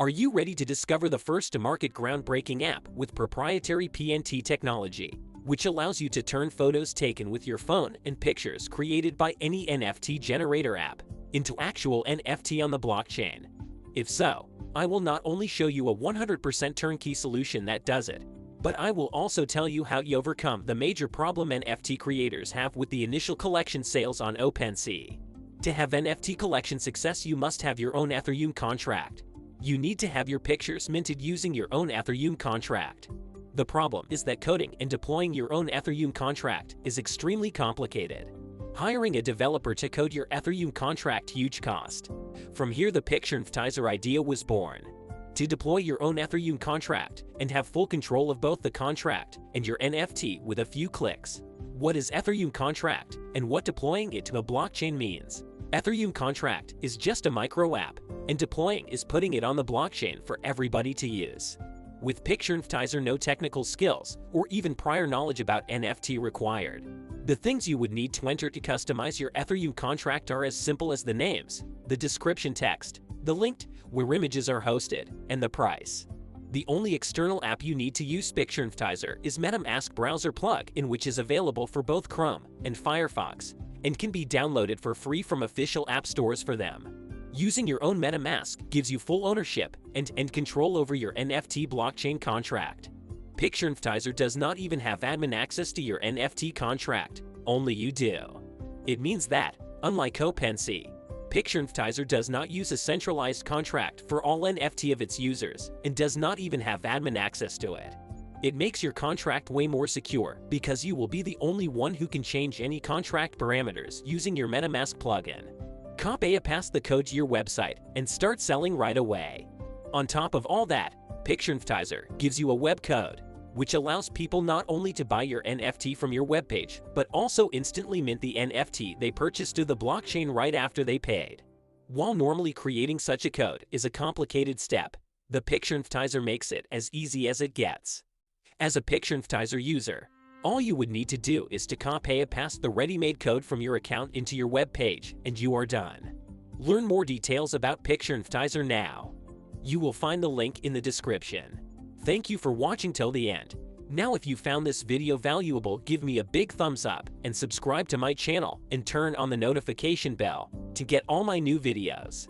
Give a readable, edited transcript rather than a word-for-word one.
Are you ready to discover the first-to-market groundbreaking app with proprietary PNT technology, which allows you to turn photos taken with your phone and pictures created by any NFT generator app into actual NFT on the blockchain? If so, I will not only show you a 100% turnkey solution that does it, but I will also tell you how you overcome the major problem NFT creators have with the initial collection sales on OpenSea. To have NFT collection success, you must have your own Ethereum contract. You need to have your pictures minted using your own Ethereum contract. The problem is that coding and deploying your own Ethereum contract is extremely complicated. Hiring a developer to code your Ethereum contract, huge cost. From here the PictureNFTizer idea was born. To deploy your own Ethereum contract and have full control of both the contract and your NFT with a few clicks. What is Ethereum contract and what deploying it to a blockchain means? Ethereum contract is just a micro app, and deploying is putting it on the blockchain for everybody to use. With PictureNFTizer, no technical skills or even prior knowledge about NFT required. The things you would need to enter to customize your Ethereum contract are as simple as the names, the description text, the link where images are hosted, and the price. The only external app you need to use PictureNFTizer is MetaMask browser plug-in, which is available for both Chrome and Firefox, and can be downloaded for free from official app stores for them. Using your own MetaMask gives you full ownership and control over your NFT blockchain contract. PictureNFTizer does not even have admin access to your NFT contract, only you do. It means that, unlike OpenSea, PictureNFTizer does not use a centralized contract for all NFT of its users and does not even have admin access to it. It makes your contract way more secure because you will be the only one who can change any contract parameters using your MetaMask plugin. Copy-paste the code to your website and start selling right away. On top of all that, PictureNFTizer gives you a web code, which allows people not only to buy your NFT from your webpage, but also instantly mint the NFT they purchased to the blockchain right after they paid. While normally creating such a code is a complicated step, the PictureNFTizer makes it as easy as it gets. As a PictureNFTizer user, all you would need to do is to copy-paste the ready-made code from your account into your web page, and you are done. Learn more details about PictureNFTizer now. You will find the link in the description. Thank you for watching till the end. Now if you found this video valuable, give me a big thumbs up and subscribe to my channel and turn on the notification bell to get all my new videos.